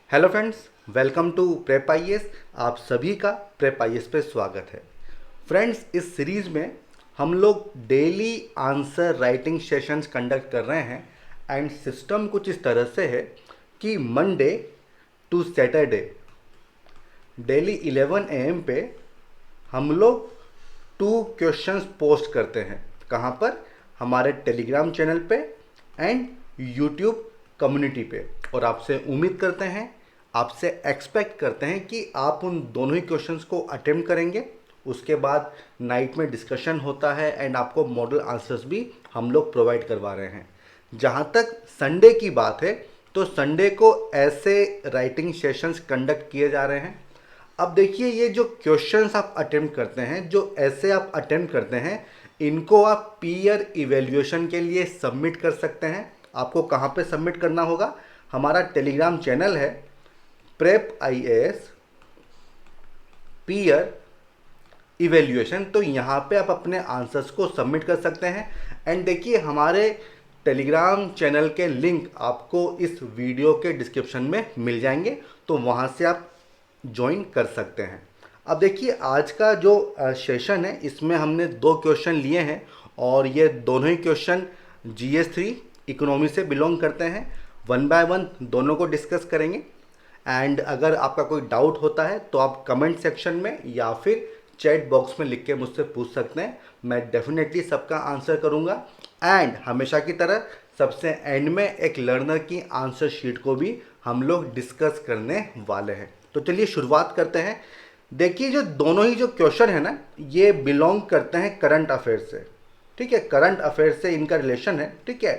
Hello friends, welcome to prep IAS. आप सभी का प्रेप आईएएस पे स्वागत है। फ्रेंड्स, इस सीरीज़ में हम लोग daily answer writing sessions conduct कर रहे हैं एंड सिस्टम कुछ इस तरह से है कि Monday to Saturday daily 11 AM पे हम लोग 2 क्वेश्चंस पोस्ट करते हैं। कहाँ पर? हमारे टेलीग्राम चैनल पे एंड यूट्यूब कम्युनिटी पे। और आपसे उम्मीद करते हैं, आपसे एक्सपेक्ट करते हैं कि आप उन दोनों ही क्वेश्चंस को अटेम्प्ट करेंगे। उसके बाद नाइट में डिस्कशन होता है एंड आपको मॉडल आंसर्स भी हम लोग प्रोवाइड करवा रहे हैं। जहाँ तक संडे की बात है तो संडे को ऐसे राइटिंग सेशंस कंडक्ट किए जा रहे हैं। अब देखिए, ये जो क्वेश्चंस आप अटेम्प्ट करते हैं, जो ऐसे आप अटेम्प्ट करते हैं, इनको आप पीयर इवेल्युएशन के लिए सबमिट कर सकते हैं। आपको कहाँ पे सबमिट करना होगा? हमारा टेलीग्राम चैनल है प्रेप आईएएस पीयर इवेल्युएशन। तो यहाँ पे आप अपने आंसर्स को सबमिट कर सकते हैं। एंड देखिए, हमारे टेलीग्राम चैनल के लिंक आपको इस वीडियो के डिस्क्रिप्शन में मिल जाएंगे, तो वहाँ से आप ज्वाइन कर सकते हैं। अब देखिए, आज का जो सेशन है इसमें हमने 2 क्वेश्चन लिए हैं और ये दोनों ही क्वेश्चन GS3 इकोनॉमी से बिलोंग करते हैं। 1 बाय 1 दोनों को डिस्कस करेंगे। एंड अगर आपका कोई डाउट होता है तो आप कमेंट सेक्शन में या फिर चैट बॉक्स में लिख के मुझसे पूछ सकते हैं। मैं डेफिनेटली सबका आंसर करूंगा। एंड हमेशा की तरह सबसे एंड में एक लर्नर की आंसर शीट को भी हम लोग डिस्कस करने वाले हैं। तो चलिए शुरुआत करते हैं। देखिए, जो दोनों ही जो क्वेश्चन है ना, ये बिलोंग करते हैं करंट अफेयर से। ठीक है, करंट अफेयर से इनका रिलेशन है। ठीक है,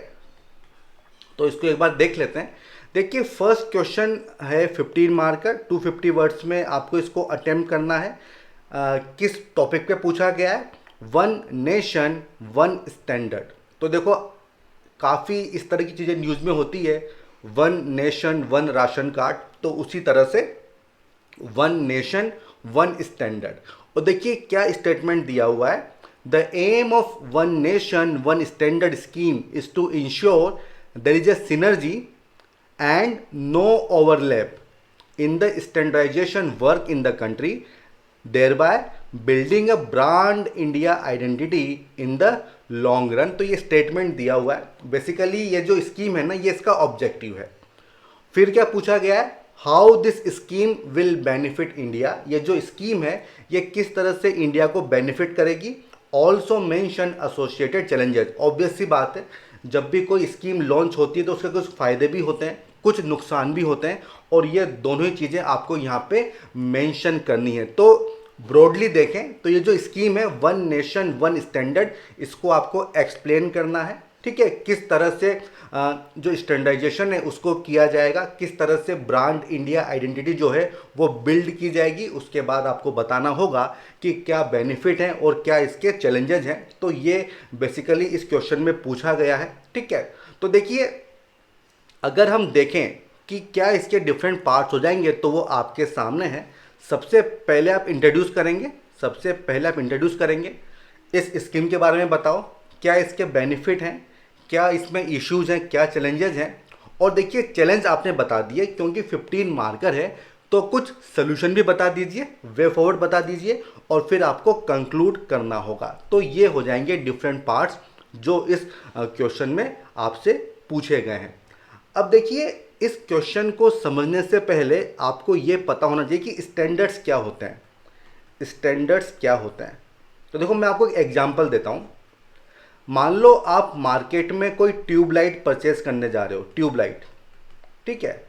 तो इसको एक बार देख लेते हैं। देखिए, फर्स्ट क्वेश्चन है 15 मार्क का, 250 वर्ड्स में आपको इसको अटेम्प्ट करना है। किस टॉपिक पे पूछा गया है? 1 नेशन 1 स्टैंडर्ड। तो देखो, काफ़ी इस तरह की चीज़ें न्यूज़ में होती है, 1 नेशन 1 राशन कार्ड, तो उसी तरह से 1 नेशन 1 स्टैंडर्ड। और देखिए क्या स्टेटमेंट दिया हुआ है। The aim of 1 nation 1 standard scheme is to ensure there is a synergy and no overlap in the standardization work in the country, thereby building a brand India identity in the long run। तो ये statement दिया हुआ है। Basically ये जो scheme है ना, ये इसका ऑब्जेक्टिव है। फिर क्या पूछा गया है? How this scheme will benefit India. ये जो स्कीम है ये किस तरह से इंडिया को बेनिफिट करेगी। Also mention associated challenges. Obvious सी बात है, जब भी कोई स्कीम लॉन्च होती है तो उसके कुछ फ़ायदे भी होते हैं, कुछ नुकसान भी होते हैं, और ये दोनों ही चीज़ें आपको यहाँ पे मेंशन करनी है। तो ब्रॉडली देखें तो ये जो स्कीम है 1 नेशन 1 स्टैंडर्ड, इसको आपको एक्सप्लेन करना है। ठीक है, किस तरह से जो स्टैंडर्डाइजेशन है उसको किया जाएगा, किस तरह से ब्रांड इंडिया आइडेंटिटी जो है वो बिल्ड की जाएगी। उसके बाद आपको बताना होगा कि क्या बेनिफिट हैं और क्या इसके चैलेंजेस हैं। तो ये बेसिकली इस क्वेश्चन में पूछा गया है। ठीक है, तो देखिए, अगर हम देखें कि क्या इसके डिफरेंट पार्ट्स हो जाएंगे तो वो आपके सामने हैं। सबसे पहले आप इंट्रोड्यूस करेंगे इस स्कीम के बारे में। बताओ क्या इसके बेनिफिट हैं, क्या इसमें इश्यूज हैं, क्या चैलेंजेस हैं। और देखिए, चैलेंज आपने बता दिए क्योंकि 15 मार्कर है, तो कुछ सोल्यूशन भी बता दीजिए, वे फॉरवर्ड बता दीजिए, और फिर आपको कंक्लूड करना होगा। तो ये हो जाएंगे डिफरेंट पार्ट्स जो इस क्वेश्चन में आपसे पूछे गए हैं। अब देखिए, इस क्वेश्चन को समझने से पहले आपको ये पता होना चाहिए कि स्टैंडर्ड्स क्या होते हैं। स्टैंडर्ड्स क्या होते हैं? तो देखो, मैं आपको एक एग्जांपल देता हूँ। मान लो आप मार्केट में कोई ट्यूबलाइट परचेज करने जा रहे हो, ट्यूबलाइट। ठीक है,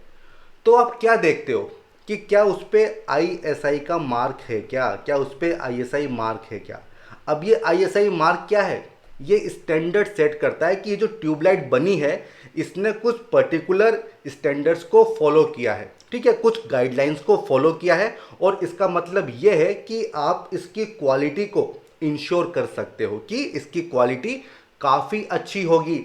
तो आप क्या देखते हो कि क्या उस पर ISI का मार्क है, क्या उस पर ISI मार्क है क्या। अब ये ISI मार्क क्या है? ये स्टैंडर्ड सेट करता है कि ये जो ट्यूबलाइट बनी है इसने कुछ पर्टिकुलर स्टैंडर्ड्स को फॉलो किया है। ठीक है, कुछ गाइडलाइंस को फॉलो किया है, और इसका मतलब ये है कि आप इसकी क्वालिटी को इंश्योर कर सकते हो कि इसकी क्वालिटी काफ़ी अच्छी होगी,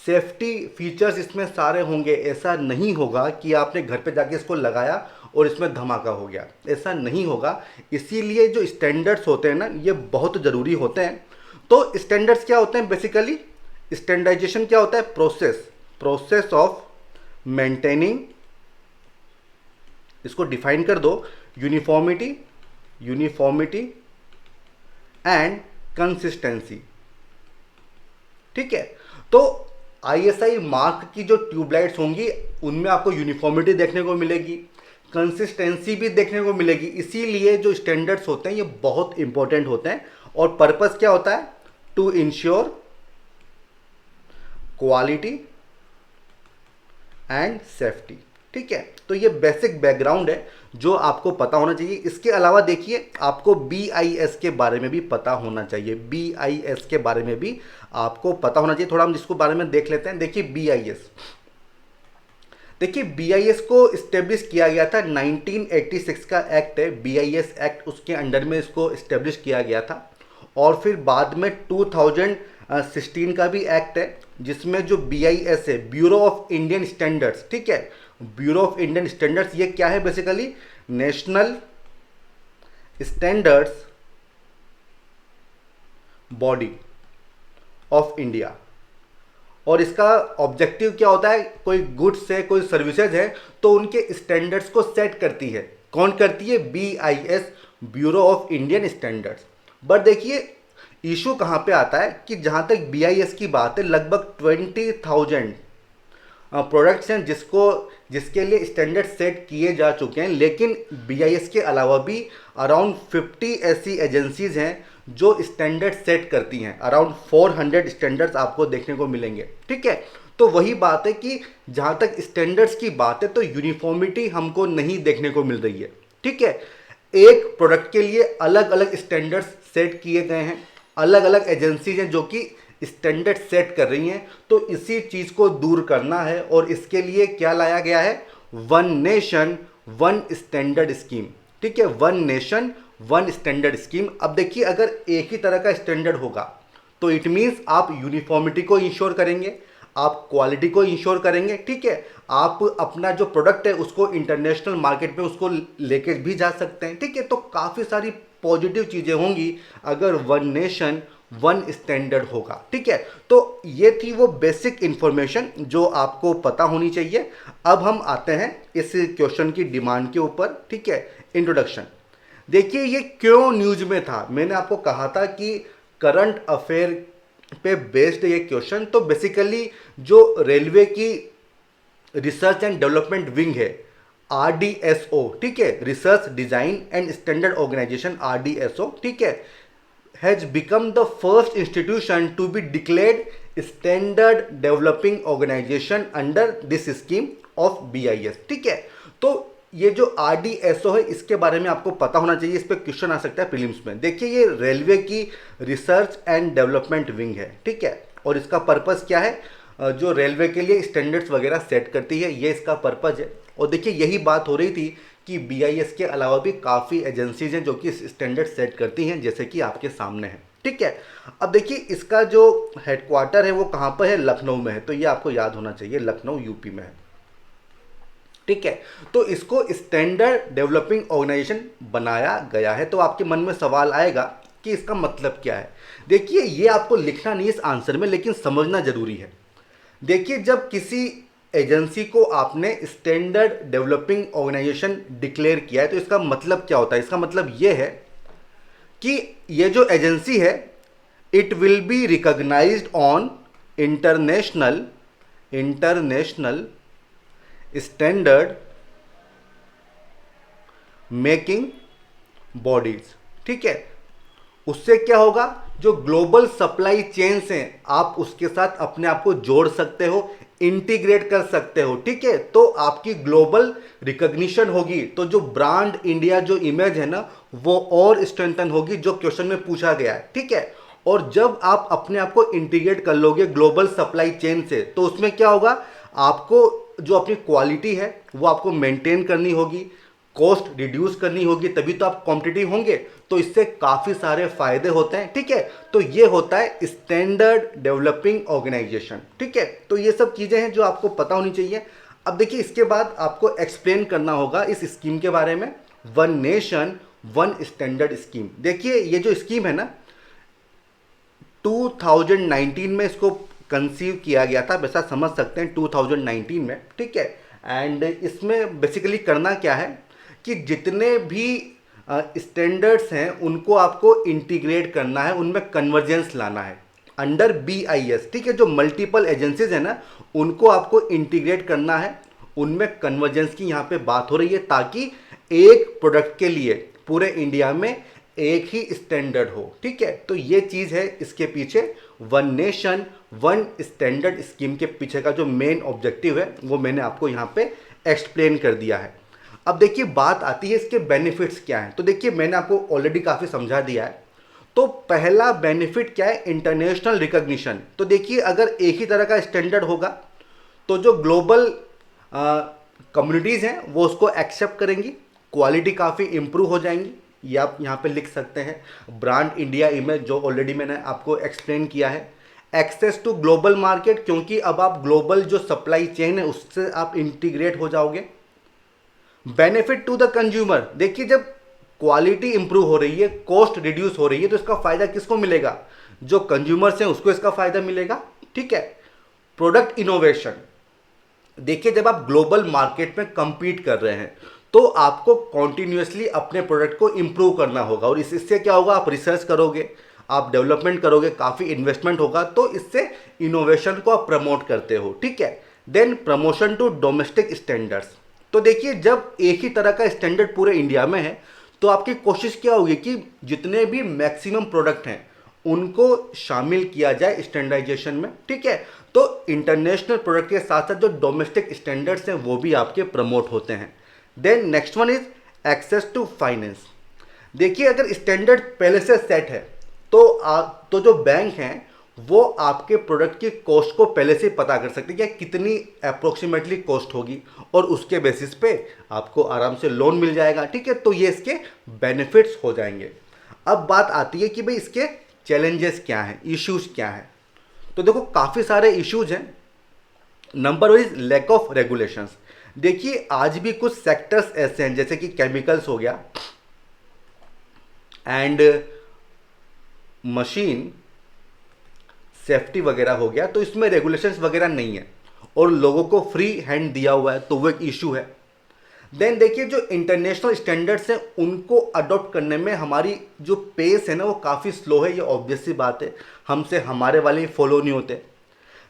सेफ्टी फीचर्स इसमें सारे होंगे। ऐसा नहीं होगा कि आपने घर पे जाके इसको लगाया और इसमें धमाका हो गया, ऐसा नहीं होगा। इसीलिए जो स्टैंडर्ड्स होते हैं ना, ये बहुत ज़रूरी होते हैं। तो स्टैंडर्ड्स क्या होते हैं? बेसिकली स्टैंडर्डाइजेशन क्या होता है? प्रोसेस ऑफ मेंटेनिंग इसको डिफाइन कर दो, यूनिफॉर्मिटी, यूनिफॉर्मिटी एंड कंसिस्टेंसी। ठीक है, तो आईएसआई मार्क की जो ट्यूबलाइट्स होंगी उनमें आपको यूनिफॉर्मिटी देखने को मिलेगी, कंसिस्टेंसी भी देखने को मिलेगी। इसीलिए जो स्टैंडर्ड्स होते हैं ये बहुत इंपॉर्टेंट होते हैं। और पर्पस क्या होता है? To ensure quality and safety. ठीक है, तो ये बेसिक बैकग्राउंड है जो आपको पता होना चाहिए। इसके अलावा देखिए आपको BIS के बारे में भी पता होना चाहिए, BIS के बारे में भी आपको पता होना चाहिए। थोड़ा हम जिसको बारे में देख लेते हैं। देखिए BIS, देखिए BIS को इस्टेब्लिश किया गया था 1986 का एक्ट है BIS एक्ट, उसके अंडर में इसको इस्टेब्लिश किया गया था। और फिर बाद में 2016 का भी एक्ट है जिसमें जो BIS है, ब्यूरो ऑफ इंडियन स्टैंडर्ड्स, ठीक है, ब्यूरो ऑफ इंडियन स्टैंडर्ड्स, ये क्या है? Basically national standards body of India. और इसका ऑब्जेक्टिव क्या होता है? कोई गुड्स है, कोई सर्विसेज है, तो उनके स्टैंडर्ड्स को सेट करती है। कौन करती है? BIS, bureau of Indian standards. But देखिए इशू कहाँ पे आता है कि जहाँ तक BIS की बात है, लगभग 20,000 प्रोडक्ट्स हैं जिसके लिए स्टैंडर्ड सेट किए जा चुके हैं। लेकिन BIS के अलावा भी अराउंड 50 ऐसी एजेंसीज हैं जो स्टैंडर्ड सेट करती हैं। अराउंड 400 स्टैंडर्ड्स आपको देखने को मिलेंगे। ठीक है, तो वही बात है कि जहाँ तक स्टैंडर्ड्स की बात है तो यूनिफॉर्मिटी हमको नहीं देखने को मिल रही है। ठीक है, एक प्रोडक्ट के लिए अलग अलग स्टैंडर्ड्स सेट किए गए हैं, अलग अलग एजेंसीज हैं जो कि स्टैंडर्ड सेट कर रही हैं। तो इसी चीज़ को दूर करना है और इसके लिए क्या लाया गया है? One nation one standard scheme. ठीक है, one nation one standard scheme. अब देखिए अगर एक ही तरह का स्टैंडर्ड होगा तो इट मीन्स आप यूनिफॉर्मिटी को इंश्योर करेंगे, आप क्वालिटी को इंश्योर करेंगे। ठीक है, आप अपना जो प्रोडक्ट है उसको इंटरनेशनल मार्केट में उसको लेके भी जा सकते हैं। ठीक है, तो काफ़ी सारी पॉजिटिव चीज़ें होंगी अगर वन नेशन वन स्टैंडर्ड होगा। ठीक है, तो ये थी वो बेसिक इंफॉर्मेशन जो आपको पता होनी चाहिए। अब हम आते हैं इस क्वेश्चन की डिमांड के ऊपर। ठीक है, इंट्रोडक्शन। देखिए ये क्यों न्यूज में था? मैंने आपको कहा था कि करंट अफेयर पे बेस्ड ये क्वेश्चन। तो बेसिकली जो रेलवे की रिसर्च एंड डेवलपमेंट विंग है RDSO, ठीक है, research design and standard organization RDSO, ठीक है, has become the first institution to be declared standard developing organization under this scheme of BIS। ठीक है, तो ये जो RDSO है इसके बारे में आपको पता होना चाहिए, इस पर क्वेश्चन आ सकता है प्रीलिम्स में। देखिए ये रेलवे की रिसर्च एंड डेवलपमेंट विंग है। ठीक है, और इसका पर्पस क्या है? जो रेलवे के लिए स्टैंडर्ड्स वगैरह सेट करती है, ये इसका पर्पस है। और देखिए यही बात हो रही थी कि BIS के अलावा भी काफ़ी एजेंसीज हैं जो कि स्टैंडर्ड सेट करती हैं, जैसे कि आपके सामने है। ठीक है, अब देखिए इसका जो हेडक्वार्टर है वो कहाँ पर है? लखनऊ में है। तो ये आपको याद होना चाहिए, लखनऊ यूपी में है। ठीक है, तो इसको स्टैंडर्ड डेवलपिंग ऑर्गेनाइजेशन बनाया गया है। तो आपके मन में सवाल आएगा कि इसका मतलब क्या है? देखिए ये आपको लिखना नहीं इस आंसर में, लेकिन समझना जरूरी है। देखिए जब किसी एजेंसी को आपने स्टैंडर्ड डेवलपिंग ऑर्गेनाइजेशन डिक्लेयर किया है तो इसका मतलब क्या होता है? इसका मतलब ये है कि ये जो एजेंसी है it will be recognized on international standard making bodies. ठीक है, उससे क्या होगा? जो ग्लोबल सप्लाई चेन्स हैं आप उसके साथ अपने आप को जोड़ सकते हो, इंटीग्रेट कर सकते हो। ठीक है, तो आपकी ग्लोबल रिकॉग्निशन होगी, तो जो ब्रांड इंडिया जो इमेज है ना वो और स्ट्रेंथन होगी, जो क्वेश्चन में पूछा गया है। ठीक है, और जब आप अपने आप को इंटीग्रेट कर लोगे ग्लोबल सप्लाई चेन से तो उसमें क्या होगा? आपको जो अपनी क्वालिटी है वो आपको मेंटेन करनी होगी, कॉस्ट रिड्यूस करनी होगी, तभी तो आप कॉम्पिटिटिव होंगे। तो इससे काफ़ी सारे फायदे होते हैं। ठीक है, तो ये होता है स्टैंडर्ड डेवलपिंग ऑर्गेनाइजेशन। ठीक है, तो ये सब चीज़ें हैं जो आपको पता होनी चाहिए। अब देखिए इसके बाद आपको एक्सप्लेन करना होगा इस स्कीम के बारे में, one nation one standard scheme. देखिए ये जो स्कीम है ना 2019 में इसको कंसीव किया गया था, वैसा समझ सकते हैं 2019 में। ठीक है, एंड इसमें बेसिकली करना क्या है कि जितने भी स्टैंडर्ड्स हैं उनको आपको इंटीग्रेट करना है, उनमें कन्वर्जेंस लाना है अंडर BIS, ठीक है। जो मल्टीपल एजेंसीज है ना, उनको आपको इंटीग्रेट करना है, उनमें कन्वर्जेंस की यहाँ पे बात हो रही है, ताकि एक प्रोडक्ट के लिए पूरे इंडिया में एक ही स्टैंडर्ड हो, ठीक है। तो ये चीज़ है इसके पीछे, one nation one standard scheme के पीछे का जो मेन ऑब्जेक्टिव है वो मैंने आपको यहाँ पे एक्सप्लेन कर दिया है। अब देखिए बात आती है इसके बेनिफिट्स क्या हैं। तो देखिए मैंने आपको ऑलरेडी काफ़ी समझा दिया है। तो पहला बेनिफिट क्या है, इंटरनेशनल रिकॉग्निशन। तो देखिए अगर एक ही तरह का स्टैंडर्ड होगा तो जो ग्लोबल कम्युनिटीज़ हैं वो उसको एक्सेप्ट करेंगी, क्वालिटी काफ़ी इंप्रूव हो जाएंगी। ये आप यहाँ पे लिख सकते हैं, ब्रांड इंडिया इमेज जो ऑलरेडी मैंने आपको एक्सप्लेन किया है। एक्सेस टू ग्लोबल मार्केट, क्योंकि अब आप ग्लोबल जो सप्लाई चेन है उससे आप इंटीग्रेट हो जाओगे। बेनिफिट टू द कंज्यूमर, देखिए जब क्वालिटी इंप्रूव हो रही है, कॉस्ट रिड्यूस हो रही है, तो इसका फायदा किसको मिलेगा, जो कंज्यूमर्स हैं उसको इसका फायदा मिलेगा, ठीक है। प्रोडक्ट इनोवेशन, देखिए जब आप ग्लोबल मार्केट में compete कर रहे हैं तो आपको कॉन्टिन्यूसली अपने प्रोडक्ट को इंप्रूव करना होगा, और इससे क्या होगा, आप रिसर्च करोगे, आप डेवलपमेंट करोगे, काफ़ी इन्वेस्टमेंट होगा, तो इससे इनोवेशन को आप प्रमोट करते हो, ठीक है। Then promotion to domestic standards, तो देखिए जब एक ही तरह का स्टैंडर्ड पूरे इंडिया में है तो आपकी कोशिश क्या होगी कि जितने भी मैक्सिमम प्रोडक्ट हैं उनको शामिल किया जाए स्टैंडर्डाइजेशन में, ठीक है। तो इंटरनेशनल प्रोडक्ट के साथ साथ जो डोमेस्टिक स्टैंडर्ड्स हैं वो भी आपके प्रमोट होते हैं। Then next one is access to finance. देखिए अगर स्टैंडर्ड पहले से सेट है तो जो बैंक हैं वो आपके प्रोडक्ट की कॉस्ट को पहले से पता कर सकते हैं कि कितनी अप्रोक्सीमेटली कॉस्ट होगी, और उसके बेसिस पे आपको आराम से लोन मिल जाएगा, ठीक है। तो ये इसके बेनिफिट्स हो जाएंगे। अब बात आती है कि भाई इसके चैलेंजेस क्या हैं, इश्यूज क्या हैं। तो देखो काफ़ी सारे इश्यूज हैं। Number one is lack of regulations. देखिए आज भी कुछ सेक्टर्स ऐसे हैं जैसे कि केमिकल्स हो गया एंड मशीन सेफ्टी वगैरह हो गया, तो इसमें रेगुलेशंस वगैरह नहीं है और लोगों को फ्री हैंड दिया हुआ है, तो वो एक इशू है। देन देखिए जो इंटरनेशनल स्टैंडर्ड्स हैं उनको अडॉप्ट करने में हमारी जो पेस है ना वो काफ़ी स्लो है, ये ऑब्वियस सी बात है, हमसे हमारे वाले फॉलो नहीं होते।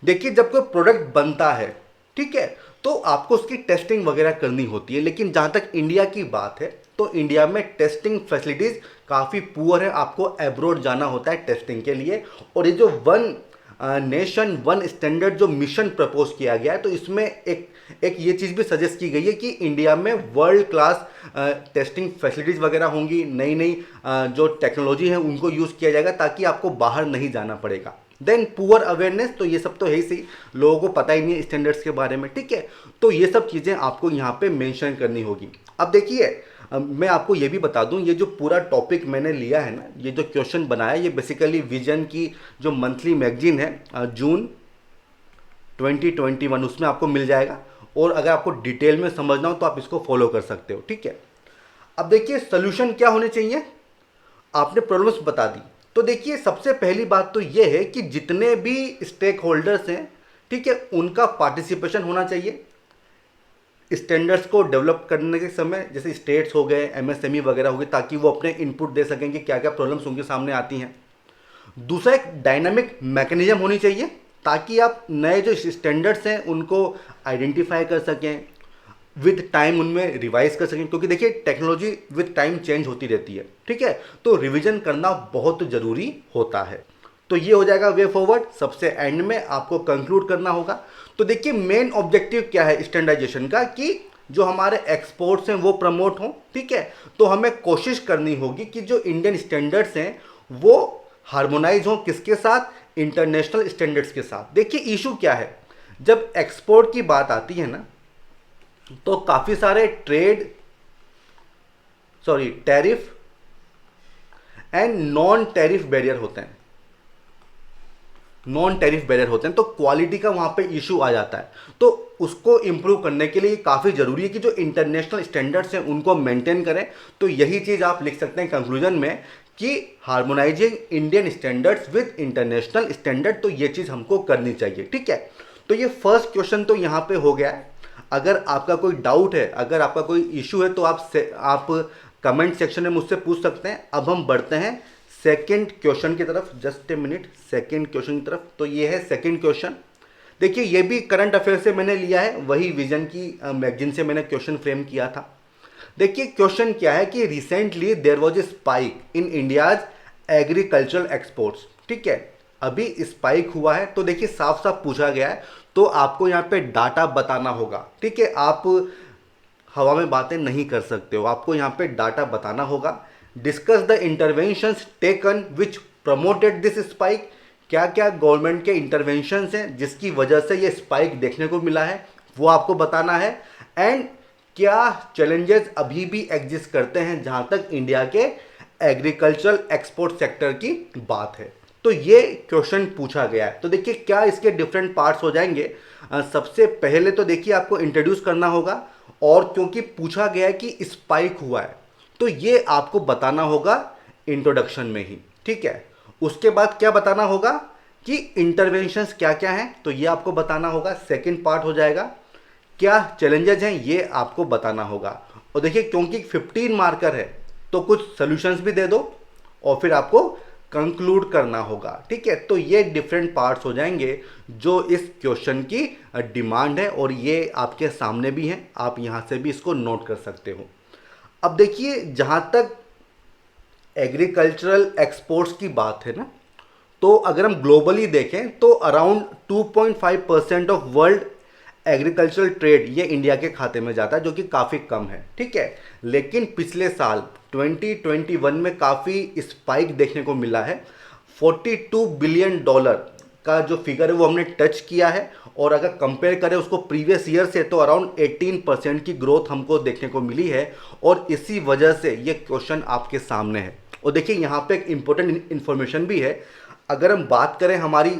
देखिए जब कोई प्रोडक्ट बनता है, ठीक है, तो आपको उसकी टेस्टिंग वगैरह करनी होती है, लेकिन जहाँ तक इंडिया की बात है तो इंडिया में टेस्टिंग फैसिलिटीज़ काफ़ी पुअर है, आपको एब्रोड जाना होता है टेस्टिंग के लिए। और ये जो वन नेशन वन स्टैंडर्ड जो मिशन प्रपोज किया गया है, तो इसमें एक ये चीज़ भी सजेस्ट की गई है कि इंडिया में वर्ल्ड क्लास टेस्टिंग फैसिलिटीज़ वगैरह होंगी, नई नई जो टेक्नोलॉजी है उनको यूज़ किया जाएगा ताकि आपको बाहर नहीं जाना पड़ेगा। देन पुअर अवेयरनेस, तो ये सब तो है ही सही, लोगों को पता ही नहीं है स्टैंडर्ड्स के बारे में, ठीक है। तो ये सब चीज़ें आपको यहाँ पे मेंशन करनी होगी। अब देखिए मैं आपको ये भी बता दूं, ये जो पूरा टॉपिक मैंने लिया है ना, ये जो क्वेश्चन बनाया, ये बेसिकली विजन की जो मंथली मैगजीन है जून 2021 उसमें आपको मिल जाएगा, और अगर आपको डिटेल में समझना हो तो आप इसको फॉलो कर सकते हो, ठीक है। अब देखिए सोल्यूशन क्या होने चाहिए, आपने प्रॉब्लम्स बता दी। तो देखिए सबसे पहली बात तो ये है कि जितने भी स्टेक होल्डर्स हैं, ठीक है, उनका पार्टिसिपेशन होना चाहिए स्टैंडर्ड्स को डेवलप करने के समय, जैसे स्टेट्स हो गए, MSME वगैरह हो गए, ताकि वो अपने इनपुट दे सकें कि क्या क्या प्रॉब्लम्स उनके सामने आती हैं। दूसरा एक डायनामिक मैकेनिज्म होनी चाहिए ताकि आप नए जो स्टैंडर्ड्स हैं उनको आइडेंटिफाई कर सकें, विद टाइम उनमें रिवाइज कर सकें, क्योंकि देखिए टेक्नोलॉजी विद टाइम चेंज होती रहती है, ठीक है, तो रिवीजन करना बहुत ज़रूरी होता है। तो ये हो जाएगा वे फॉरवर्ड। सबसे एंड में आपको कंक्लूड करना होगा। तो देखिए मेन ऑब्जेक्टिव क्या है स्टैंडर्डाइजेशन का, कि जो हमारे एक्सपोर्ट्स हैं वो प्रमोट हों, ठीक है। तो हमें कोशिश करनी होगी कि जो इंडियन स्टैंडर्ड्स हैं वो हार्मोनाइज हों, किसके साथ, इंटरनेशनल स्टैंडर्ड्स के साथ। देखिए इशू क्या है, जब एक्सपोर्ट की बात आती है ना तो काफ़ी सारे tariff and non tariff barrier होते हैं, तो क्वालिटी का वहाँ पे इशू आ जाता है। तो उसको इम्प्रूव करने के लिए काफ़ी ज़रूरी है कि जो इंटरनेशनल स्टैंडर्ड्स हैं उनको मेंटेन करें। तो यही चीज़ आप लिख सकते हैं कंक्लूजन में कि harmonising Indian standards with international standard, तो ये चीज़ हमको करनी चाहिए, ठीक है। तो ये फर्स्ट क्वेश्चन तो यहाँ पे हो गया है। अगर आपका कोई डाउट है, अगर आपका कोई इशू है, तो आप कमेंट सेक्शन में मुझसे पूछ सकते हैं। अब हम बढ़ते हैं सेकंड क्वेश्चन की तरफ। Just a minute, second question की तरफ। तो ये है सेकंड क्वेश्चन। देखिए ये भी करंट अफेयर से मैंने लिया है, वही विजन की मैगजीन से मैंने क्वेश्चन फ्रेम किया था। देखिए क्वेश्चन क्या है कि recently there was a spike in India's agricultural exports. ठीक है, अभी स्पाइक हुआ है, तो देखिए साफ साफ पूछा गया है, तो आपको यहाँ पे डाटा बताना होगा। ठीक है, आप हवा में बातें नहीं कर सकते हो, आपको यहाँ पे डाटा बताना होगा। Discuss the interventions taken which promoted this spike. क्या क्या गवर्नमेंट के इंटरवेंशंस हैं जिसकी वजह से ये स्पाइक देखने को मिला है, वो आपको बताना है। एंड क्या चैलेंजेस अभी भी एग्जिस्ट करते हैं जहां तक इंडिया के एग्रीकल्चरल एक्सपोर्ट सेक्टर की बात है। तो ये क्वेश्चन पूछा गया है। तो देखिए क्या इसके डिफरेंट पार्ट्स हो जाएंगे। सबसे पहले तो देखिए आपको इंट्रोड्यूस करना होगा, और क्योंकि पूछा गया है कि स्पाइक हुआ है तो ये आपको बताना होगा इंट्रोडक्शन में ही। ठीक है, उसके बाद क्या बताना होगा कि इंटरवेंशंस क्या क्या हैं, तो ये आपको बताना होगा। सेकंड पार्ट हो जाएगा क्या चैलेंजेस हैं, ये आपको बताना होगा। और देखिए क्योंकि 15 मार्कर है तो कुछ सॉल्यूशंस भी दे दो और फिर आपको कंक्लूड करना होगा। ठीक है, तो ये डिफरेंट पार्ट्स हो जाएंगे जो इस क्वेश्चन की डिमांड है, और ये आपके सामने भी हैं, आप यहां से भी इसको नोट कर सकते हो। अब देखिए जहां तक एग्रीकल्चरल एक्सपोर्ट्स की बात है ना, तो अगर हम ग्लोबली देखें तो around 2.5% of world agricultural trade ये इंडिया के खाते में जाता है, जो कि काफ़ी कम है। ठीक है, लेकिन पिछले साल 2021 में काफ़ी स्पाइक देखने को मिला है। $42 बिलियन का जो फिगर है वो हमने टच किया है, और अगर कंपेयर करें उसको प्रीवियस ईयर से तो अराउंड 18% की ग्रोथ हमको देखने को मिली है, और इसी वजह से ये क्वेश्चन आपके सामने है। और देखिए यहाँ पे एक इम्पोर्टेंट इन्फॉर्मेशन भी है। अगर हम बात करें हमारी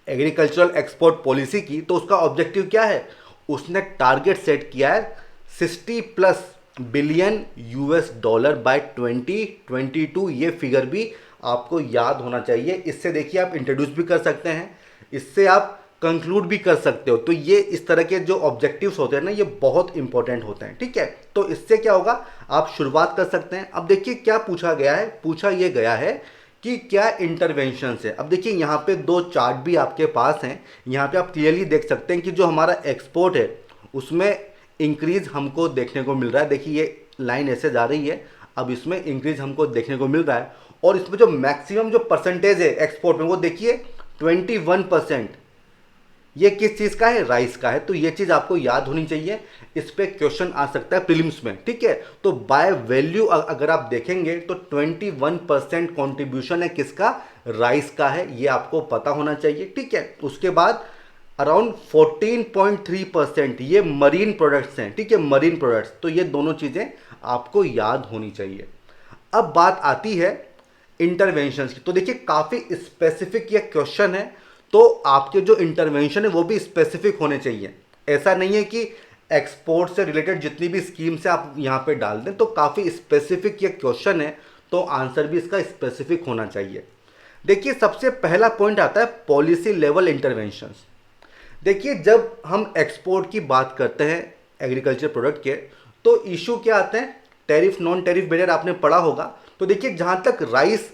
एग्रीकल्चरल एक्सपोर्ट पॉलिसी की, तो उसका ऑब्जेक्टिव क्या है, उसने टारगेट सेट किया है 60+ बिलियन US$ बाय 2022। ये फिगर भी आपको याद होना चाहिए। इससे देखिए आप इंट्रोड्यूस भी कर सकते हैं, इससे आप कंक्लूड भी कर सकते हो। तो ये इस तरह के जो ऑब्जेक्टिव्स होते हैं ना, ये बहुत इंपॉर्टेंट होते हैं। ठीक है, तो इससे क्या होगा, आप शुरुआत कर सकते हैं। अब देखिए क्या पूछा गया है, पूछा ये गया है कि क्या इंटरवेंशंस है। अब देखिए यहाँ पे दो चार्ट भी आपके पास हैं, यहाँ पे आप क्लियरली देख सकते हैं कि जो हमारा एक्सपोर्ट है उसमें इंक्रीज हमको देखने को मिल रहा है। देखिए ये लाइन ऐसे जा रही है, अब इसमें इंक्रीज हमको देखने को मिल रहा है, और इसमें जो मैक्सिमम जो परसेंटेज है एक्सपोर्ट में वो देखिए 21%। ये किस चीज़ का है, राइस का है। तो ये चीज़ आपको याद होनी चाहिए, इस पे क्वेश्चन आ सकता है प्रीलिम्स में। ठीक है, तो बाय वैल्यू अगर आप देखेंगे तो 21% कॉन्ट्रीब्यूशन है किसका, राइस का है, ये आपको पता होना चाहिए। ठीक है, उसके बाद अराउंड 14.3% ये मरीन प्रोडक्ट्स हैं। ठीक है, मरीन प्रोडक्ट्स, तो ये दोनों चीज़ें आपको याद होनी चाहिए। अब बात आती है इंटरवेंशंस की। तो देखिए काफ़ी स्पेसिफिक ये क्वेश्चन है, तो आपके जो इंटरवेंशन है वो भी स्पेसिफिक होने चाहिए। ऐसा नहीं है कि एक्सपोर्ट से रिलेटेड जितनी भी स्कीम से आप यहाँ पे डाल दें, तो काफ़ी स्पेसिफिक ये क्वेश्चन है, तो आंसर भी इसका स्पेसिफिक होना चाहिए। देखिए सबसे पहला पॉइंट आता है पॉलिसी लेवल इंटरवेंशंस। देखिए जब हम एक्सपोर्ट की बात करते हैं एग्रीकल्चर प्रोडक्ट के, तो इशू क्या आते हैं, टैरिफ नॉन टैरिफ बैरियर आपने पढ़ा होगा। तो देखिए जहाँ तक राइस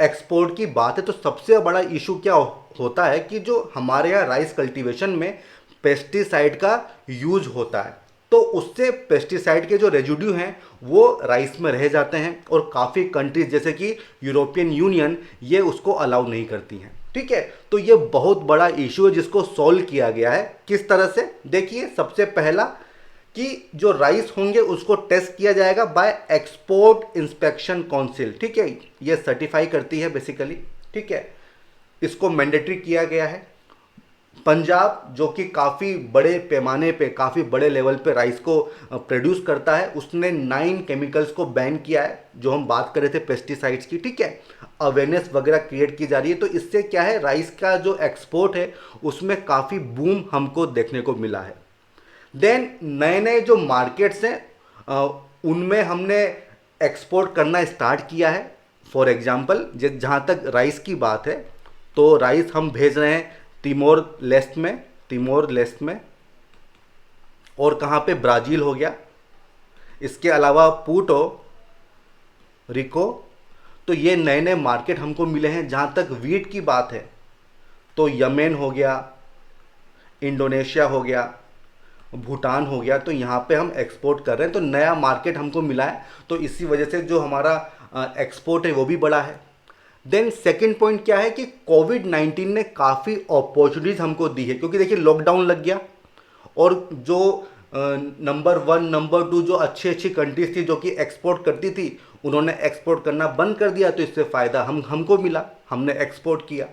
एक्सपोर्ट की बात है, तो सबसे बड़ा इशू क्या होता है कि जो हमारे यहाँ राइस कल्टीवेशन में पेस्टिसाइड का यूज होता है, तो उससे पेस्टिसाइड के जो रेजिड्यू हैं वो राइस में रह जाते हैं, और काफ़ी कंट्रीज जैसे कि यूरोपियन यूनियन ये उसको अलाउ नहीं करती हैं। ठीक है, तो ये बहुत बड़ा इशू है जिसको सॉल्व किया गया है। किस तरह से, देखिए सबसे पहला कि जो राइस होंगे उसको टेस्ट किया जाएगा बाय एक्सपोर्ट इंस्पेक्शन काउंसिल। ठीक है, ये सर्टिफाई करती है बेसिकली। ठीक है, इसको मैंडेटरी किया गया है। पंजाब जो कि काफ़ी बड़े पैमाने पे, काफ़ी बड़े लेवल पे राइस को प्रोड्यूस करता है, उसने 9 केमिकल्स को बैन किया है, जो हम बात कर रहे थे पेस्टिसाइड्स की। ठीक है, अवेयरनेस वगैरह क्रिएट की जा रही है, तो इससे क्या है, राइस का जो एक्सपोर्ट है उसमें काफ़ी बूम हमको देखने को मिला है। देन नए नए जो मार्केट्स हैं उनमें हमने एक्सपोर्ट करना स्टार्ट किया है। फॉर एग्जांपल जहाँ तक राइस की बात है, तो राइस हम भेज रहे हैं तिमोर लेस्ट में, और कहाँ पे ब्राज़ील हो गया, इसके अलावा पुर्टो रिको। तो ये नए नए मार्केट हमको मिले हैं। जहाँ तक वीट की बात है तो यमेन हो गया, इंडोनेशिया हो गया, भूटान हो गया, तो यहाँ पे हम एक्सपोर्ट कर रहे हैं। तो नया मार्केट हमको मिला है, तो इसी वजह से जो हमारा एक्सपोर्ट है वो भी बढ़ा है। देन सेकंड पॉइंट क्या है कि कोविड-19 ने काफ़ी अपॉर्चुनिटीज़ हमको दी है, क्योंकि देखिए लॉकडाउन लग गया और जो नंबर 1 नंबर 2 जो अच्छी अच्छी कंट्रीज थी जो कि एक्सपोर्ट करती थी, उन्होंने एक्सपोर्ट करना बंद कर दिया। तो इससे फ़ायदा हमको मिला, हमने एक्सपोर्ट किया।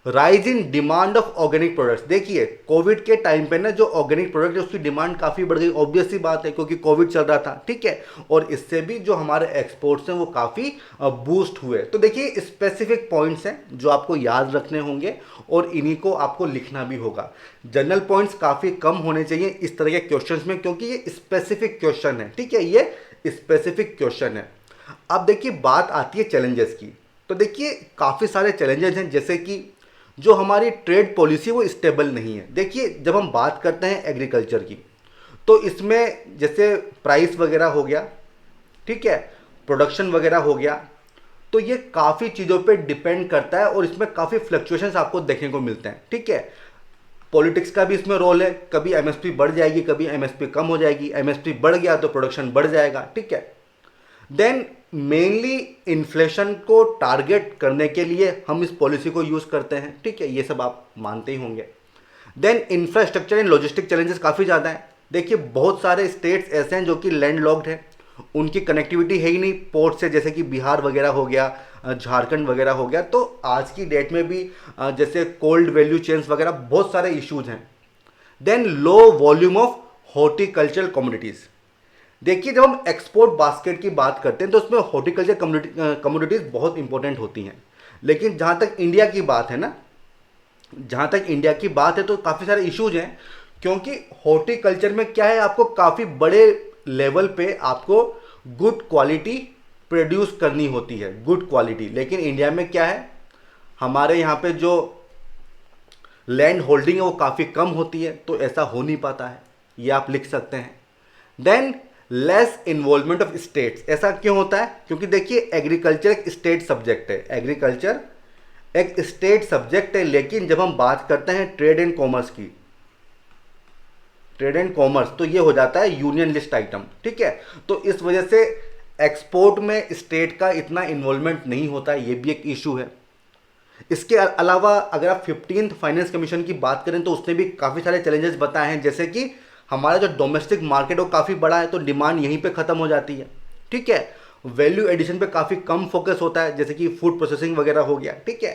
Rise in demand of organic products, देखिए कोविड के टाइम पे ना जो ऑर्गेनिक प्रोडक्ट है उसकी डिमांड काफ़ी बढ़ गई। ऑब्वियस सी बात है, क्योंकि कोविड चल रहा था, ठीक है। और इससे भी जो हमारे एक्सपोर्ट्स हैं वो काफ़ी बूस्ट हुए। तो देखिए स्पेसिफिक पॉइंट्स हैं जो आपको याद रखने होंगे और इन्हीं को आपको लिखना भी होगा। जनरल पॉइंट्स काफ़ी कम होने चाहिए इस तरह के क्वेश्चन में, क्योंकि ये स्पेसिफिक क्वेश्चन है, ठीक है, ये स्पेसिफिक क्वेश्चन है। अब देखिए बात आती है चैलेंजेस की। तो देखिए काफ़ी सारे चैलेंजेस हैं, जैसे कि जो हमारी ट्रेड पॉलिसी वो स्टेबल नहीं है। देखिए जब हम बात करते हैं एग्रीकल्चर की, तो इसमें जैसे प्राइस वगैरह हो गया, ठीक है, प्रोडक्शन वगैरह हो गया, तो ये काफ़ी चीज़ों पे डिपेंड करता है और इसमें काफ़ी फ्लक्चुएशंस आपको देखने को मिलते हैं, ठीक है। पॉलिटिक्स का भी इसमें रोल है, कभी एमएसपी बढ़ जाएगी, कभी एमएसपी कम हो जाएगी। एमएसपी बढ़ गया तो प्रोडक्शन बढ़ जाएगा, ठीक है। देन मेनली इन्फ्लेशन को टारगेट करने के लिए हम इस पॉलिसी को यूज़ करते हैं, ठीक है, ये सब आप मानते ही होंगे। Then infrastructure and logistic challenges काफ़ी ज़्यादा हैं। देखिए बहुत सारे स्टेट्स ऐसे हैं जो कि लैंड लॉक्ड हैं, उनकी कनेक्टिविटी है ही नहीं पोर्ट से, जैसे कि बिहार वगैरह हो गया, झारखंड वगैरह हो गया। तो आज की डेट में भी जैसे कोल्ड वैल्यू चेन्स वगैरह बहुत सारे इश्यूज हैं। Then low volume of horticultural commodities, देखिए जब हम एक्सपोर्ट बास्केट की बात करते हैं तो उसमें हॉर्टिकल्चर कमोडिटीज़ बहुत इंपॉर्टेंट होती हैं। लेकिन जहाँ तक इंडिया की बात है ना, जहाँ तक इंडिया की बात है तो काफ़ी सारे इश्यूज हैं, क्योंकि हॉर्टिकल्चर में क्या है, आपको काफ़ी बड़े लेवल पे आपको गुड क्वालिटी प्रोड्यूस करनी होती है, गुड क्वालिटी। लेकिन इंडिया में क्या है, हमारे यहाँ पे जो लैंड होल्डिंग है वो काफ़ी कम होती है, तो ऐसा हो नहीं पाता है, ये आप लिख सकते हैं। Than less involvement of states, ऐसा क्यों होता है, क्योंकि देखिए एग्रीकल्चर एक स्टेट सब्जेक्ट है, एग्रीकल्चर एक स्टेट सब्जेक्ट है। लेकिन जब हम बात करते हैं ट्रेड एंड कॉमर्स की, ट्रेड एंड कॉमर्स, तो ये हो जाता है यूनियन लिस्ट आइटम, ठीक है। तो इस वजह से एक्सपोर्ट में स्टेट का इतना इन्वॉल्वमेंट नहीं होता है, ये भी एक इशू है। इसके अलावा अगर आप 15th फाइनेंस कमीशन की बात करें तो उसने भी काफ़ी सारे चैलेंजेस बताए हैं, जैसे कि हमारा जो डोमेस्टिक मार्केट वो काफ़ी बड़ा है, तो डिमांड यहीं पे ख़त्म हो जाती है, ठीक है। वैल्यू एडिशन पे काफ़ी कम फोकस होता है, जैसे कि फूड प्रोसेसिंग वगैरह हो गया, ठीक है,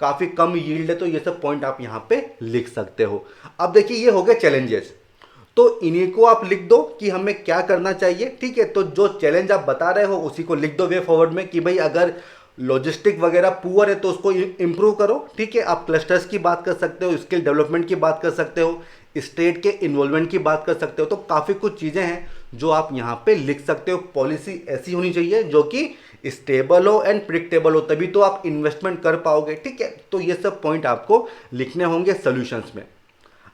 काफ़ी कम यील्ड है। तो ये सब पॉइंट आप यहाँ पे लिख सकते हो। अब देखिए ये हो गए चैलेंजेस, तो इन्हीं को आप लिख दो कि हमें क्या करना चाहिए, ठीक है। तो जो चैलेंज आप बता रहे हो उसी को लिख दो वे फॉरवर्ड में, कि भाई अगर लॉजिस्टिक वगैरह पुअर है तो उसको इंप्रूव करो, ठीक है। आप क्लस्टर्स की बात कर सकते हो, स्किल डेवलपमेंट की बात कर सकते हो, स्टेट के इन्वॉल्वमेंट की बात कर सकते हो। तो काफ़ी कुछ चीज़ें हैं जो आप यहाँ पे लिख सकते हो। पॉलिसी ऐसी होनी चाहिए जो कि स्टेबल हो एंड प्रिडिक्टेबल हो, तभी तो आप इन्वेस्टमेंट कर पाओगे, ठीक है। तो ये सब पॉइंट आपको लिखने होंगे सॉल्यूशंस में।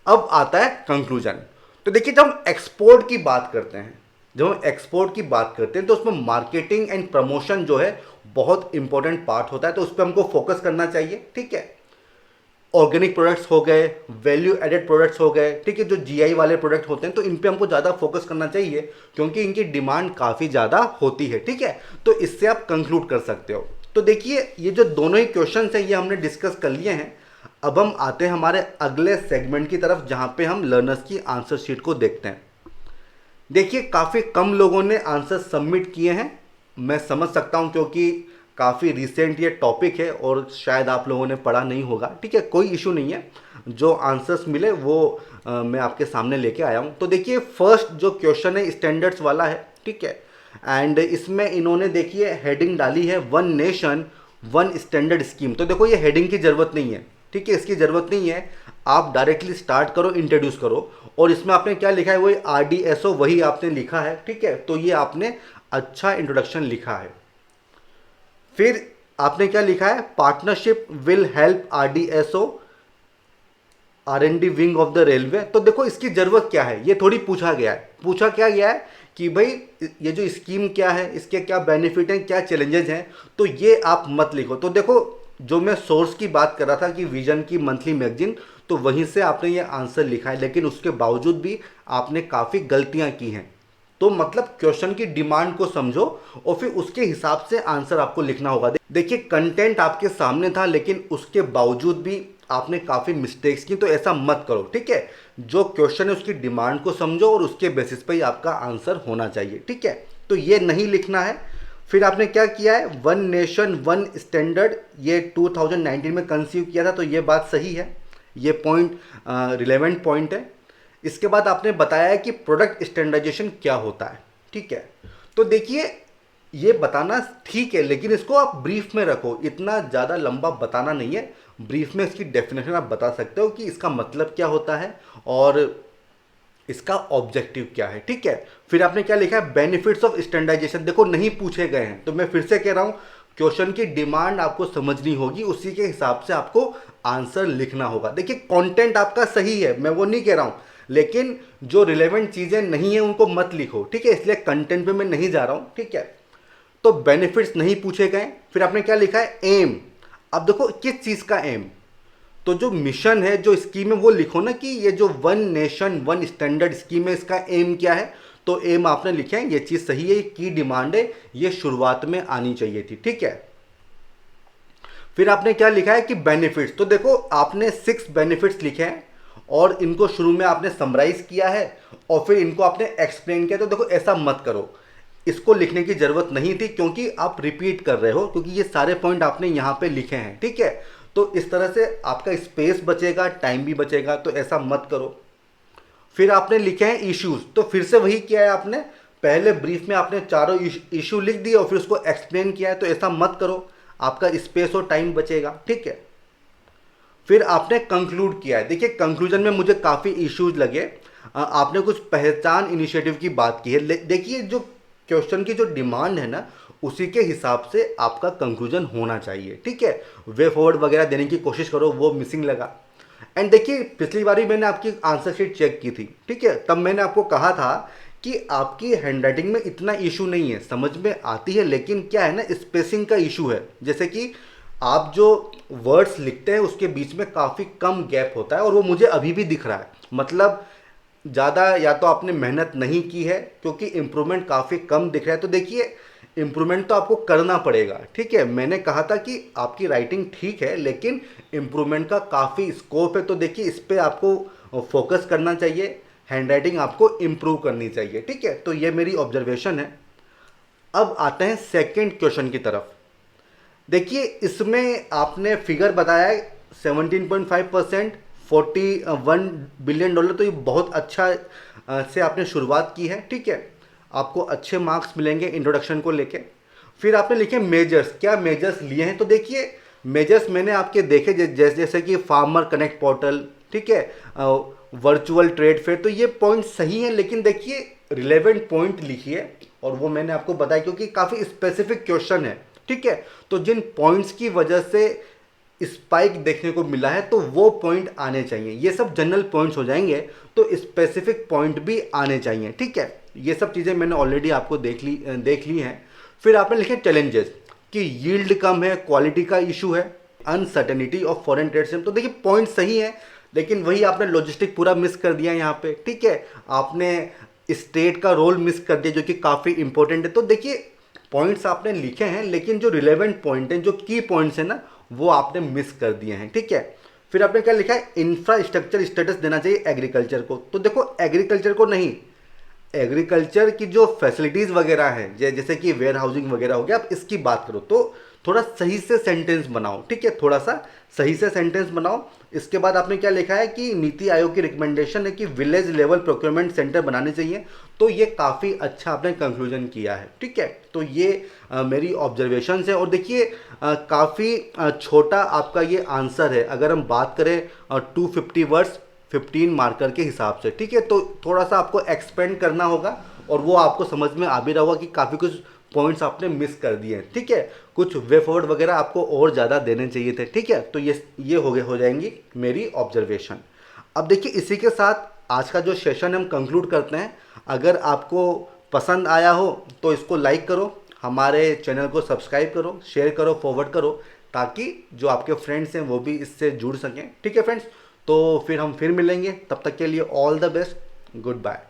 अब आता है कंक्लूजन। तो देखिए जब हम एक्सपोर्ट की बात करते हैं, जब हम एक्सपोर्ट की बात करते हैं तो उसमें मार्केटिंग एंड प्रमोशन जो है बहुत इंपॉर्टेंट पार्ट होता है, तो उस पर हमको फोकस करना चाहिए, ठीक है। ऑर्गेनिक प्रोडक्ट्स हो गए, वैल्यू एडेड प्रोडक्ट्स हो गए, ठीक है, जो जीआई वाले प्रोडक्ट होते हैं, तो इन पे हमको ज़्यादा फोकस करना चाहिए, क्योंकि इनकी डिमांड काफ़ी ज़्यादा होती है, ठीक है। तो इससे आप कंक्लूड कर सकते हो। तो देखिए ये जो दोनों ही क्वेश्चन हैं ये हमने डिस्कस कर लिए हैं। अब हम आते हैं हमारे अगले सेगमेंट की तरफ, जहाँ पे हम लर्नर्स की आंसर शीट को देखते हैं। देखिए काफ़ी कम लोगों ने आंसर सबमिट किए हैं, मैं समझ सकता हूँ, क्योंकि काफ़ी रिसेंट ये टॉपिक है और शायद आप लोगों ने पढ़ा नहीं होगा, ठीक है, कोई इशू नहीं है। जो आंसर्स मिले वो मैं आपके सामने लेके आया हूँ। तो देखिए फर्स्ट जो क्वेश्चन है स्टैंडर्ड्स वाला है, ठीक है, एंड इसमें इन्होंने देखिए हेडिंग डाली है one nation one standard scheme. तो देखो ये हेडिंग की ज़रूरत नहीं है, ठीक है, इसकी ज़रूरत नहीं है, आप डायरेक्टली स्टार्ट करो, इंट्रोड्यूस करो। और इसमें आपने क्या लिखा है, वही RDSO वही आपने लिखा है, ठीक है। तो ये आपने अच्छा इंट्रोडक्शन लिखा है। फिर आपने क्या लिखा है, partnership will help RDSO R&D wing of the railway. तो देखो इसकी ज़रूरत क्या है, ये थोड़ी पूछा गया है। पूछा क्या गया है कि भाई ये जो स्कीम क्या है, इसके क्या बेनिफिट हैं, क्या चैलेंजेस हैं, तो ये आप मत लिखो। तो देखो जो मैं सोर्स की बात कर रहा था कि विजन की मंथली मैगजीन, तो वहीं से आपने ये आंसर लिखा है, लेकिन उसके बावजूद भी आपने काफ़ी गलतियां की हैं। तो मतलब क्वेश्चन की डिमांड को समझो और फिर उसके हिसाब से आंसर आपको लिखना होगा। देखिए कंटेंट आपके सामने था, लेकिन उसके बावजूद भी आपने काफ़ी मिस्टेक्स की, तो ऐसा मत करो, ठीक है। जो क्वेश्चन है उसकी डिमांड को समझो और उसके बेसिस पे ही आपका आंसर होना चाहिए, ठीक है। तो ये नहीं लिखना है। फिर आपने क्या किया है, वन नेशन वन स्टैंडर्ड, ये 2019 में कंसीव किया था, तो ये बात सही है, ये पॉइंट रिलेवेंट पॉइंट है। इसके बाद आपने बताया है कि प्रोडक्ट स्टैंडर्डाइजेशन क्या होता है, ठीक है। तो देखिए ये बताना ठीक है, लेकिन इसको आप ब्रीफ में रखो, इतना ज़्यादा लंबा बताना नहीं है। ब्रीफ में इसकी डेफिनेशन आप बता सकते हो कि इसका मतलब क्या होता है और इसका ऑब्जेक्टिव क्या है, ठीक है। फिर आपने क्या लिखा है, बेनिफिट्स ऑफ स्टैंडर्डाइजेशन। देखो नहीं पूछे गए हैं, तो मैं फिर से कह रहा हूँ, क्वेश्चन की डिमांड आपको समझनी होगी, उसी के हिसाब से आपको आंसर लिखना होगा। देखिए कंटेंट आपका सही है, मैं वो नहीं कह रहा हूँ, लेकिन जो रिलेवेंट चीज़ें नहीं है उनको मत लिखो, ठीक है। इसलिए कंटेंट पे मैं नहीं जा रहा हूँ, ठीक है। तो बेनिफिट्स नहीं पूछे गए। फिर आपने क्या लिखा है, एम। अब देखो किस चीज़ का एम, तो जो मिशन है, जो स्कीम है, वो लिखो ना कि ये जो one nation one standard scheme है, इसका एम क्या है। तो एम आपने लिखे हैं, ये चीज़ सही है, ये की डिमांड है, ये शुरुआत में आनी चाहिए थी, ठीक है। फिर आपने क्या लिखा है कि बेनिफिट्स, तो देखो आपने 6 बेनिफिट्स लिखे हैं और इनको शुरू में आपने समराइज किया है और फिर इनको आपने एक्सप्लेन किया। तो देखो ऐसा मत करो, इसको लिखने की जरूरत नहीं थी, क्योंकि आप रिपीट कर रहे हो, क्योंकि ये सारे पॉइंट आपने यहाँ पे लिखे हैं, ठीक है। तो इस तरह से आपका स्पेस बचेगा, टाइम भी बचेगा, तो ऐसा मत करो। फिर आपने लिखे हैं इश्यूज, तो फिर से वही किया है आपने, पहले ब्रीफ में आपने चारों इशू लिख दिए और फिर उसको एक्सप्लेन किया है, तो ऐसा मत करो, आपका स्पेस और टाइम बचेगा, ठीक है। फिर आपने कंक्लूड किया है। देखिए कंक्लूजन में मुझे काफ़ी इश्यूज लगे। आपने कुछ पहचान इनिशिएटिव की बात की है। देखिए जो क्वेश्चन की जो डिमांड है ना, उसी के हिसाब से आपका कंक्लूजन होना चाहिए, ठीक है। वे फॉरवर्ड वगैरह देने की कोशिश करो, वो मिसिंग लगा। एंड देखिए पिछली बार भी मैंने आपकी आंसर शीट चेक की थी, ठीक है, तब मैंने आपको कहा था कि आपकी हैंडराइटिंग में इतना इशू नहीं है, समझ में आती है, लेकिन क्या है ना, स्पेसिंग का इशू है। जैसे कि आप जो वर्ड्स लिखते हैं उसके बीच में काफ़ी कम गैप होता है और वो मुझे अभी भी दिख रहा है। मतलब ज़्यादा या तो आपने मेहनत नहीं की है, क्योंकि इम्प्रूवमेंट काफ़ी कम दिख रहा है। तो देखिए इम्प्रूवमेंट तो आपको करना पड़ेगा, ठीक है। मैंने कहा था कि आपकी राइटिंग ठीक है, लेकिन इम्प्रूवमेंट का काफ़ी स्कोप है। तो देखिए इस पर आपको फोकस करना चाहिए, हैंडराइटिंग आपको इम्प्रूव करनी चाहिए, ठीक है। तो ये मेरी ऑब्जर्वेशन है। अब आते हैं सेकेंड क्वेश्चन की तरफ। देखिए इसमें आपने फिगर बताया है 17.5%, $41 बिलियन, तो ये बहुत अच्छा से आपने शुरुआत की है, ठीक है। आपको अच्छे मार्क्स मिलेंगे इंट्रोडक्शन को लेके। फिर आपने लिखे मेजर्स, क्या मेजर्स लिए हैं। तो देखिए मेजर्स मैंने आपके देखे, जैसे कि फार्मर कनेक्ट पोर्टल, ठीक है, वर्चुअल ट्रेड फेयर, तो ये पॉइंट सही है, लेकिन देखिए रिलेवेंट पॉइंट लिखिए, और वो मैंने आपको बताया क्योंकि काफ़ी स्पेसिफिक क्वेश्चन है, ठीक है। तो जिन पॉइंट्स की वजह से स्पाइक देखने को मिला है, तो वो पॉइंट आने चाहिए। ये सब जनरल पॉइंट्स हो जाएंगे, तो स्पेसिफिक पॉइंट भी आने चाहिए, ठीक है। ये सब चीज़ें मैंने ऑलरेडी आपको देख ली हैं। फिर आपने लिखे चैलेंजेस कि यील्ड कम है, क्वालिटी का इशू है, अनसर्टेनिटी ऑफ फॉरेन ट्रेड से। तो देखिए पॉइंट सही है, लेकिन वही आपने लॉजिस्टिक पूरा मिस कर दिया यहाँ पे, ठीक है। आपने स्टेट का रोल मिस कर दिया, जो कि काफ़ी इंपॉर्टेंट है। तो देखिए पॉइंट्स आपने लिखे हैं, लेकिन जो रिलेवेंट पॉइंट हैं, जो की पॉइंट्स हैं ना, वो आपने मिस कर दिए हैं, ठीक है। फिर आपने क्या लिखा है, इंफ्रास्ट्रक्चर स्टेटस देना चाहिए एग्रीकल्चर को। तो देखो एग्रीकल्चर को नहीं, एग्रीकल्चर की जो फैसिलिटीज़ वगैरह हैं, जैसे कि वेयर हाउसिंग वगैरह हो गया, आप इसकी बात करो। तो थोड़ा सही से सेंटेंस बनाओ, ठीक है, थोड़ा सा सही से सेंटेंस बनाओ। इसके बाद आपने क्या लिखा है कि नीति आयोग की रिकमेंडेशन है कि विलेज लेवल प्रोक्योरमेंट सेंटर बनाने चाहिए। तो ये काफ़ी अच्छा आपने कंक्लूजन किया है, ठीक है। तो ये मेरी ऑब्जर्वेशन है। और देखिए काफ़ी छोटा आपका ये आंसर है, अगर हम बात करें 250 वर्ड्स 15 मार्कर के हिसाब से, ठीक है। तो थोड़ा सा आपको एक्सपेंड करना होगा, और वो आपको समझ में आ भी रहा होगा कि काफ़ी कुछ पॉइंट्स आपने मिस कर दिए हैं, ठीक है। कुछ वे फॉरवर्ड वगैरह आपको और ज़्यादा देने चाहिए थे, ठीक है। तो ये हो जाएंगी मेरी ऑब्जर्वेशन। अब देखिए इसी के साथ आज का जो सेशन हम कंक्लूड करते हैं। अगर आपको पसंद आया हो तो इसको लाइक करो, हमारे चैनल को सब्सक्राइब करो, शेयर करो, फॉरवर्ड करो, ताकि जो आपके फ्रेंड्स हैं वो भी इससे जुड़ सकें। ठीक है फ्रेंड्स, तो फिर हम फिर मिलेंगे, तब तक के लिए all the best, good bye.